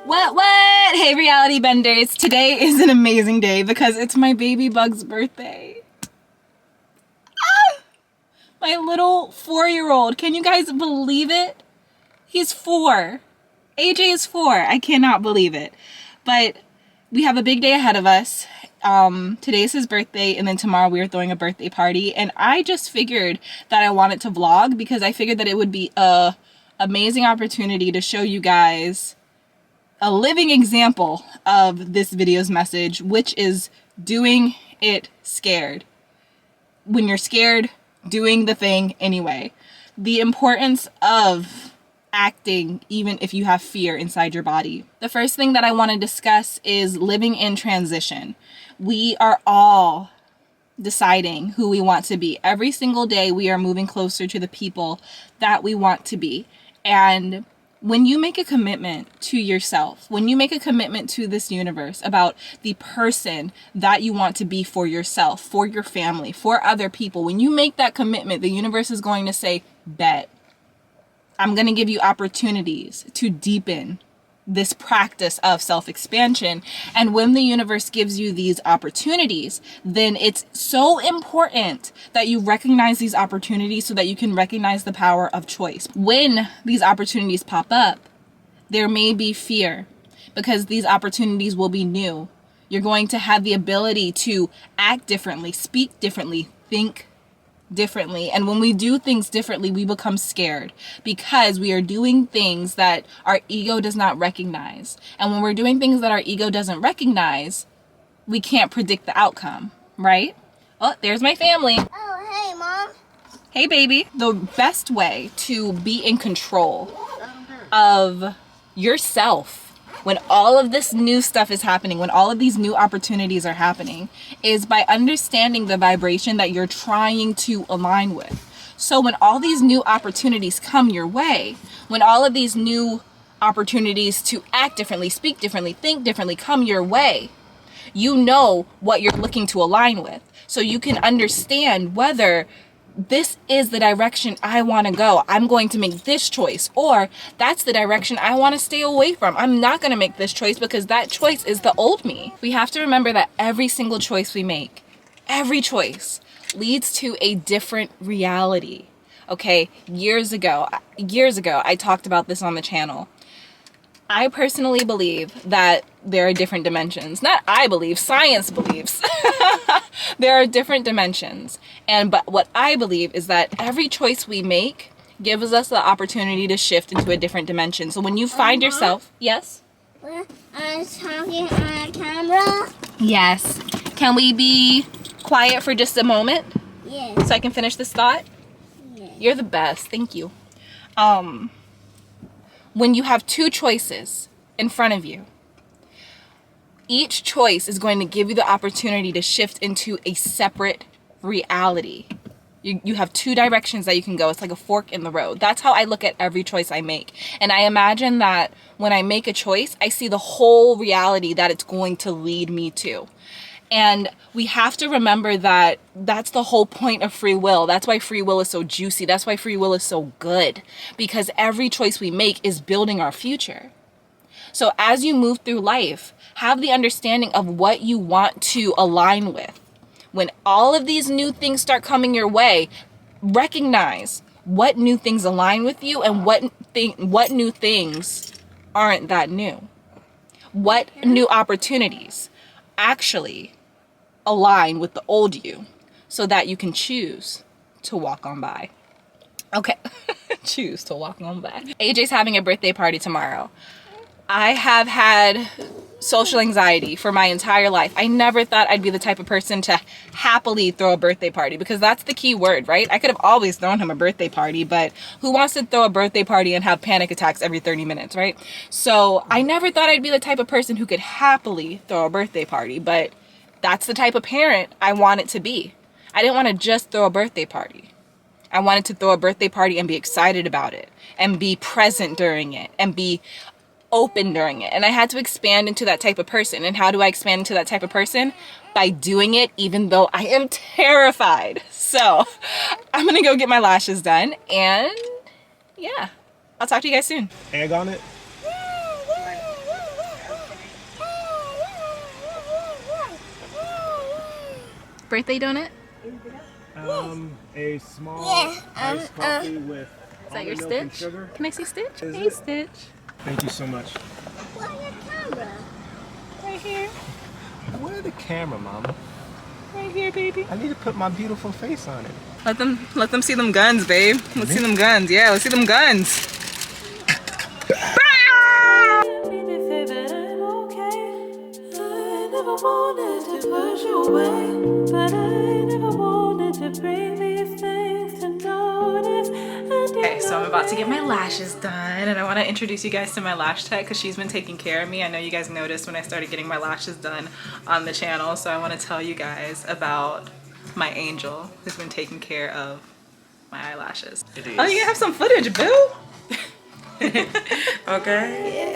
What? Hey, reality benders. Today is an amazing day because it's my baby bug's birthday. My little 4-year-old. Can you guys believe it? He's 4. AJ is 4. I cannot believe it. But we have a big day ahead of us. Today is his birthday, and then tomorrow we are throwing a birthday party. And I just figured that I wanted to vlog because I figured that it would be a amazing opportunity to show you guys a living example of this video's message, which is doing it scared. When you're scared, doing the thing anyway. The importance of acting even if you have fear inside your body. The first thing that I want to discuss is living in transition. We are all deciding who we want to be. Every single day we are moving closer to the people that we want to be. And when you make a commitment to yourself, when you make a commitment to this universe about the person that you want to be for yourself, for your family, for other people, when you make that commitment, the universe is going to say, bet. I'm going to give you opportunities to deepen this practice of self-expansion. And when the universe gives you these opportunities, then it's so important that you recognize these opportunities so that you can recognize the power of choice. When these opportunities pop up, there may be fear because these opportunities will be new. You're going to have the ability to act differently, speak differently, think differently. And when we do things differently, we become scared because we are doing things that our ego does not recognize. And when we're doing things that our ego doesn't recognize, we can't predict the outcome, right? Oh, there's my family. Oh, hey, Mom. Hey, baby. The best way to be in control of yourself when all of this new stuff is happening, when all of these new opportunities are happening, is by understanding the vibration that you're trying to align with. So when all these new opportunities come your way, when all of these new opportunities to act differently, speak differently, think differently come your way, you know what you're looking to align with. So you can understand whether this is the direction I want to go. I'm going to make this choice, or that's the direction I want to stay away from. I'm not going to make this choice because that choice is the old me. We have to remember that every single choice we make, every choice leads to a different reality. Okay, years ago, I talked about this on the channel. I personally believe that there are different dimensions. Not I believe, science believes. There are different dimensions. But what I believe is that every choice we make gives us the opportunity to shift into a different dimension. So when you find yourself, yes? I'm talking on camera. Yes. Can we be quiet for just a moment? Yes. So I can finish this thought? Yes. You're the best. Thank you. When you have two choices in front of you, each choice is going to give you the opportunity to shift into a separate reality. You have two directions that you can go. It's like a fork in the road. That's how I look at every choice I make. And I imagine that when I make a choice, I see the whole reality that it's going to lead me to. And we have to remember that that's the whole point of free will. That's why free will is so juicy. That's why free will is so good, because every choice we make is building our future. So as you move through life, have the understanding of what you want to align with. When all of these new things start coming your way, recognize what new things align with you and what new things aren't that new. What new opportunities actually align with the old you so that you can choose to walk on by. Okay, choose to walk on by. AJ's having a birthday party tomorrow. I have had social anxiety for my entire life. I never thought I'd be the type of person to happily throw a birthday party, because that's the key word, right? I could have always thrown him a birthday party, but who wants to throw a birthday party and have panic attacks every 30 minutes, right? So I never thought I'd be the type of person who could happily throw a birthday party, but that's the type of parent I wanted to be. I didn't want to just throw a birthday party. I wanted to throw a birthday party and be excited about it and be present during it and be open during it. And I had to expand into that type of person. And how do I expand into that type of person? By doing it even though I am terrified. So I'm gonna go get my lashes done, and yeah, I'll talk to you guys soon. Egg on it? Birthday donut? A small Yeah, iced coffee with Is that your almond milk and Stitch? sugar. Can I see Stitch? Is Hey, it? Stitch. Thank you so much. Where's your camera? Right here. Where's the camera, Mama? Right here, baby. I need to put my beautiful face on it. Let them see them guns, babe. Let's see them guns. Yeah, let's see them guns. Okay, so I'm about to get my lashes done, and I want to introduce you guys to my lash tech because she's been taking care of me. I know you guys noticed when I started getting my lashes done on the channel, so I want to tell you guys about my angel who's been taking care of my eyelashes. Oh, you have some footage, boo! Okay.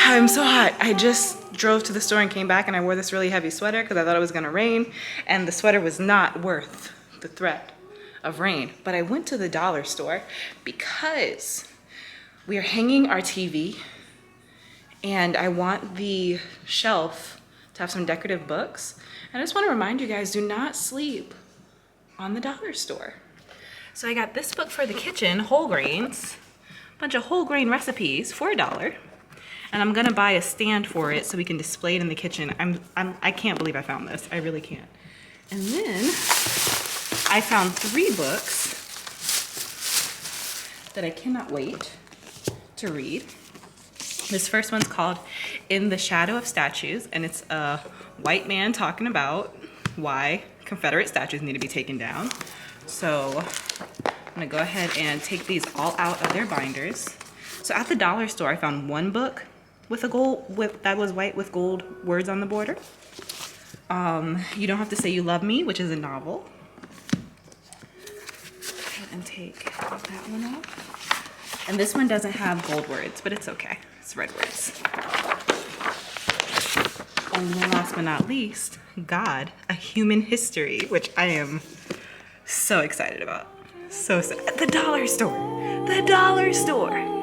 I'm so hot. I just drove to the store and came back and I wore this really heavy sweater because I thought it was gonna rain, and the sweater was not worth the threat of rain. But I went to the dollar store because we are hanging our TV and I want the shelf to have some decorative books. And I just want to remind you guys, do not sleep on the dollar store. So I got this book for the kitchen, whole grains, a bunch of whole grain recipes for $1. And I'm gonna buy a stand for it so we can display it in the kitchen. I can't believe I found this. I really can't. And then I found 3 books that I cannot wait to read. This first one's called In the Shadow of Statues, and it's a white man talking about why Confederate statues need to be taken down. So I'm gonna go ahead and take these all out of their binders. So at the dollar store, I found one book with that was white with gold words on the border. You Don't Have to Say You Love Me, which is a novel. Go ahead and take that one off. And this one doesn't have gold words, but it's okay. It's red words. And then last but not least, God, A Human History, which I am so excited about. So at the dollar store. The dollar store.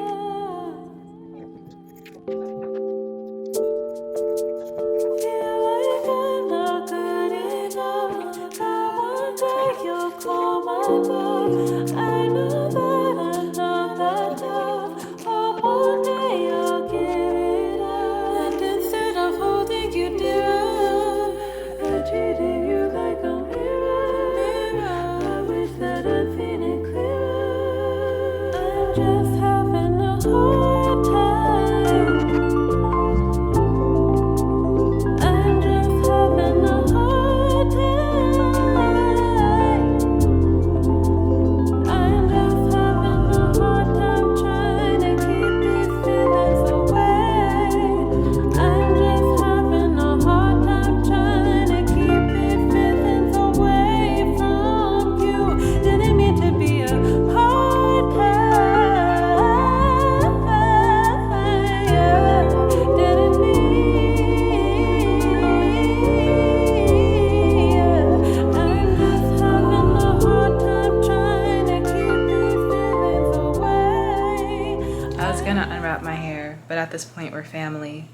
But at this point, we're family.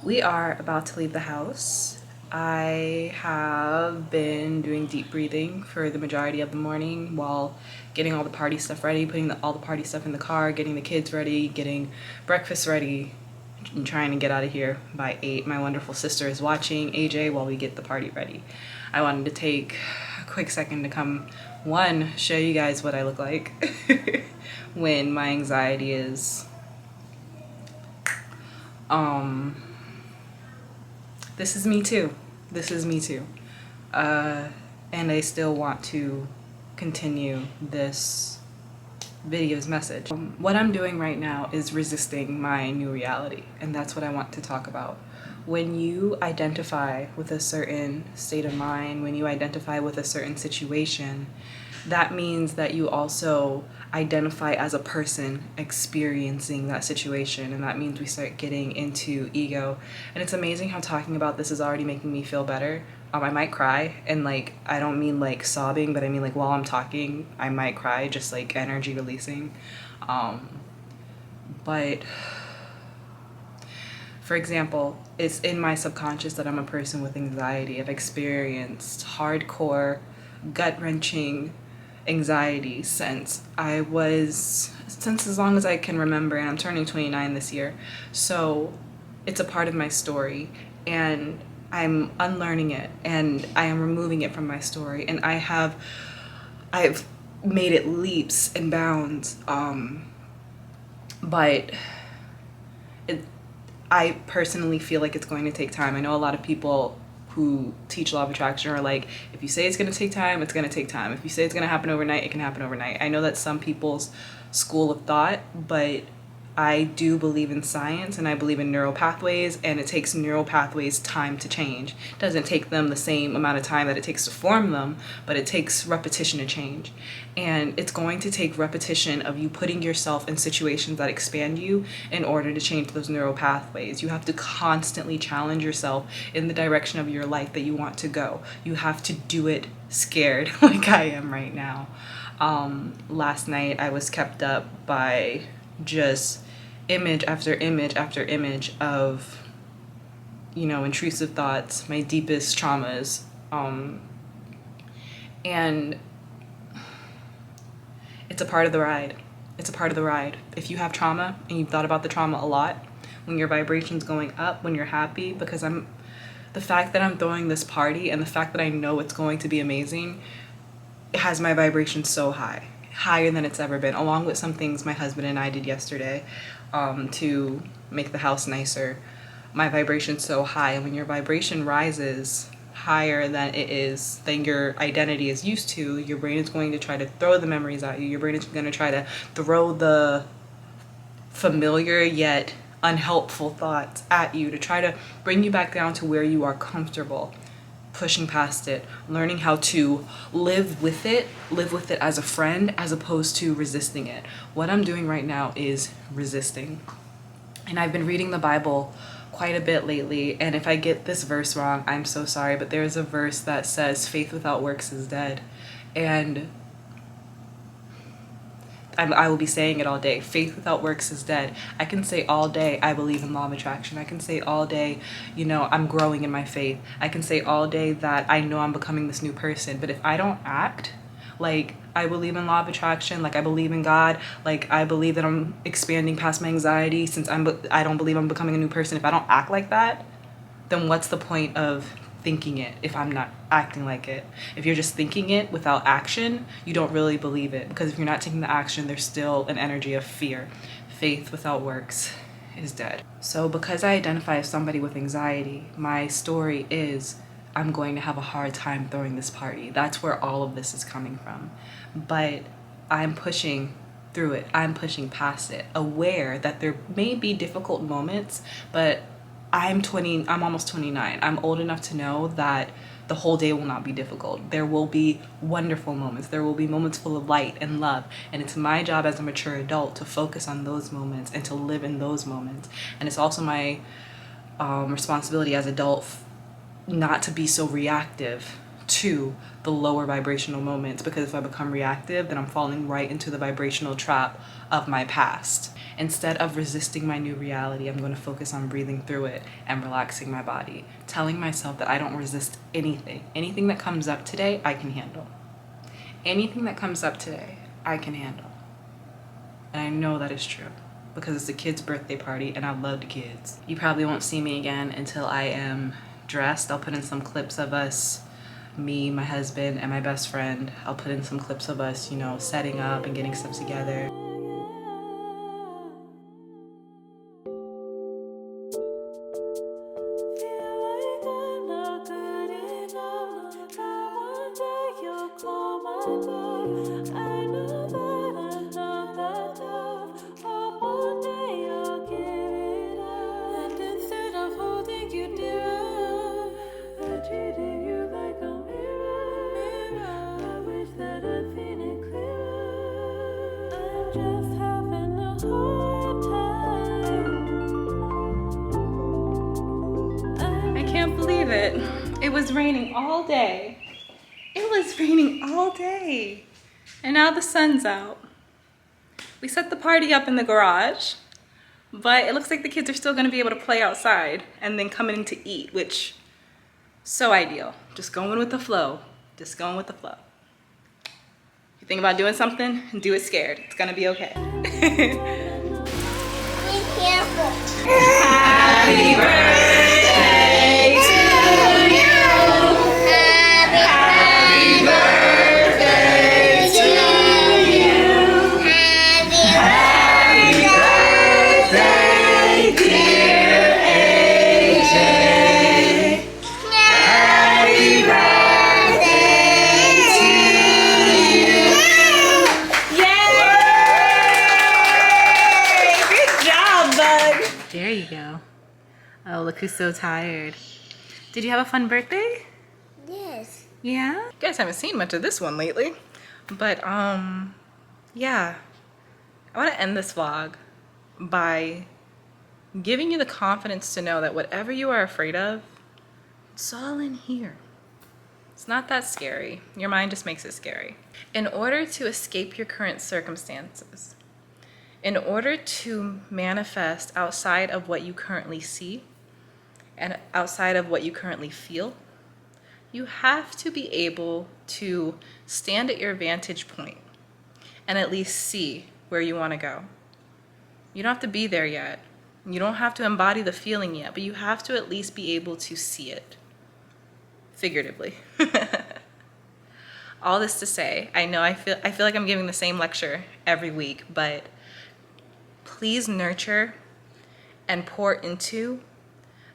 We are about to leave the house. I have been doing deep breathing for the majority of the morning while getting all the party stuff ready, putting all the party stuff in the car, getting the kids ready, getting breakfast ready, and trying to get out of here by 8. My wonderful sister is watching AJ while we get the party ready. I wanted to take a quick second to come, one, show you guys what I look like when my anxiety is this is me too. This is me too. And I still want to continue this video's message. What I'm doing right now is resisting my new reality, and that's what I want to talk about. When you identify with a certain state of mind, when you identify with a certain situation, that means that you also identify as a person experiencing that situation, and that means we start getting into ego. And it's amazing how talking about this is already making me feel better. I might cry, and like, I don't mean like sobbing, but I mean like while I'm talking I might cry, just like energy releasing. But for example, it's in my subconscious that I'm a person with anxiety. I've experienced hardcore, gut-wrenching anxiety since as long as I can remember, and I'm turning 29 this year. So it's a part of my story, and I'm unlearning it, and I am removing it from my story, and I've made it leaps and bounds, but I personally feel like it's going to take time. I know a lot of people who teach law of attraction are like, if you say it's going to take time, it's going to take time. If you say it's going to happen overnight, it can happen overnight. I know that's some people's school of thought, but I do believe in science, and I believe in neural pathways, and it takes neural pathways time to change. It doesn't take them the same amount of time that it takes to form them, but it takes repetition to change. And it's going to take repetition of you putting yourself in situations that expand you in order to change those neural pathways. You have to constantly challenge yourself in the direction of your life that you want to go. You have to do it scared, like I am right now. Last night I was kept up by just image after image after image of, you know, intrusive thoughts, my deepest traumas, and it's a part of the ride. It's a part of the ride. If you have trauma and you've thought about the trauma a lot, when your vibration's going up, when you're happy, because the fact that I'm throwing this party and the fact that I know it's going to be amazing, it has my vibration so high, higher than it's ever been, along with some things my husband and I did yesterday to make the house nicer. My vibration's so high, and when your vibration rises higher than your identity is used to, your brain is going to try to throw the memories at you. Your brain is going to try to throw the familiar yet unhelpful thoughts at you to try to bring you back down to where you are comfortable. Pushing past it, learning how to live with it as a friend, as opposed to resisting it. What I'm doing right now is resisting. And I've been reading the Bible quite a bit lately, and if I get this verse wrong, I'm so sorry, but there's a verse that says faith without works is dead. And I will be saying it all day. Faith without works is dead. I can say all day, I believe in law of attraction. I can say all day, you know, I'm growing in my faith. I can say all day that I know I'm becoming this new person. But if I don't act like I believe in law of attraction, like I believe in God, like I believe that I'm expanding past my anxiety, since I don't believe I'm becoming a new person, if I don't act like that, then what's the point of thinking it if I'm not acting like it? If you're just thinking it without action, you don't really believe it, because if you're not taking the action, there's still an energy of fear. Faith without works is dead. So because I identify as somebody with anxiety, my story is I'm going to have a hard time throwing this party. That's where all of this is coming from. But I'm pushing through it. I'm pushing past it, aware that there may be difficult moments, but I'm almost 29. I'm old enough to know that the whole day will not be difficult. There will be wonderful moments. There will be moments full of light and love. And it's my job as a mature adult to focus on those moments and to live in those moments. And it's also my responsibility as adult not to be so reactive to the lower vibrational moments, because if I become reactive, then I'm falling right into the vibrational trap of my past. Instead of resisting my new reality, I'm going to focus on breathing through it and relaxing my body, telling myself that I don't resist anything. Anything that comes up today, I can handle. Anything that comes up today, I can handle. And I know that is true, because it's a kid's birthday party and I love the kids. You probably won't see me again until I am dressed. I'll put in some clips of us, me, my husband, and my best friend. I'll put in some clips of us, you know, setting up and getting stuff together. Feel like I'm not good enough. That one day you'll call my bluff. I can't believe it. It was raining all day. It was raining all day. And now the sun's out. We set the party up in the garage, but it looks like the kids are still gonna be able to play outside and then come in to eat, which, so ideal. Just going with the flow. Just going with the flow. If you think about doing something, do it scared. It's gonna be okay. Be careful. Happy birthday to you. Happy birthday to you. Happy birthday, dear AJ. Happy birthday to you. Yay! Good job, bud. There you go. Oh, look who's so tired. Did you have a fun birthday? Yes. Yeah? You guys haven't seen much of this one lately. But, yeah. I want to end this vlog by giving you the confidence to know that whatever you are afraid of, it's all in here. It's not that scary. Your mind just makes it scary. In order to escape your current circumstances, in order to manifest outside of what you currently see and outside of what you currently feel, you have to be able to stand at your vantage point and at least see where you want to go. You don't have to be there yet. You don't have to embody the feeling yet, but you have to at least be able to see it. Figuratively. All this to say, I know I feel like I'm giving the same lecture every week, but please nurture and pour into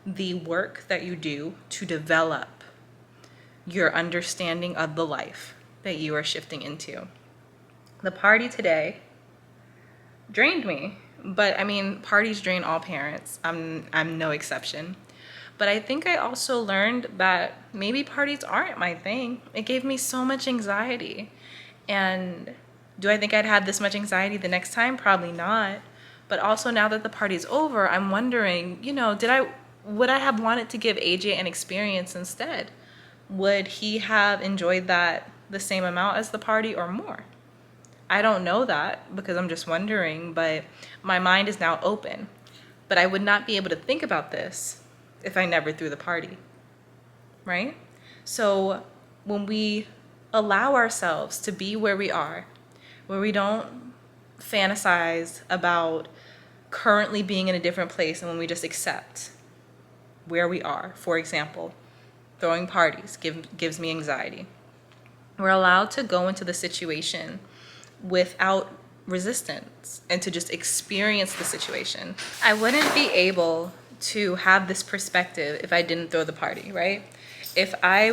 the work that you do to develop your understanding of the life that you are shifting into. The party today drained me, but I mean, parties drain all parents. I'm no exception. But I think I also learned that maybe parties aren't my thing. It gave me so much anxiety. And do I think I'd have this much anxiety the next time? Probably not. But also now that the party's over, I'm wondering, you know, would I have wanted to give AJ an experience instead? Would he have enjoyed that the same amount as the party or more? I don't know that because I'm just wondering, but my mind is now open. But I would not be able to think about this if I never threw the party, right? So when we allow ourselves to be where we are, where we don't fantasize about currently being in a different place, and when we just accept where we are, for example, throwing parties gives me anxiety. We're allowed to go into the situation without resistance and to just experience the situation. I wouldn't be able to have this perspective if I didn't throw the party, right? If I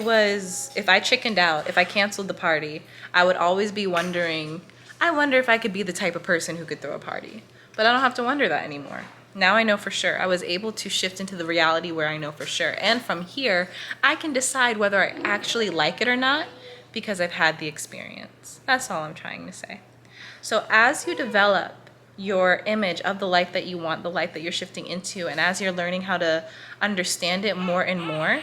chickened out, if I canceled the party, I would always be wondering, I wonder if I could be the type of person who could throw a party. But I don't have to wonder that anymore. Now I know for sure. I was able to shift into the reality where I know for sure. And from here, I can decide whether I actually like it or not because I've had the experience. That's all I'm trying to say. So as you develop your image of the life that you want, the life that you're shifting into, and as you're learning how to understand it more and more,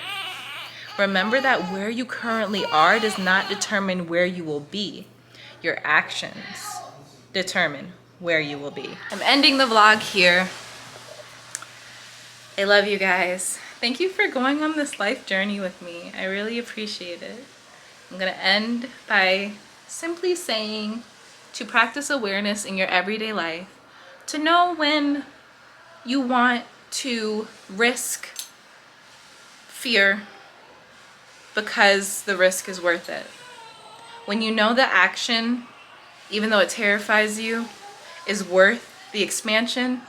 remember that where you currently are does not determine where you will be. Your actions determine where you will be. I'm ending the vlog here. I love you guys. Thank you for going on this life journey with me. I really appreciate it. I'm gonna end by simply saying to practice awareness in your everyday life, to know when you want to risk fear because the risk is worth it. When you know that action, even though it terrifies you, is worth the expansion,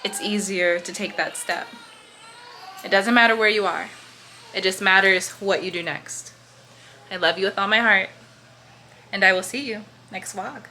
it's easier to take that step. It doesn't matter where you are. It just matters what you do next. I love you with all my heart. And I will see you next vlog.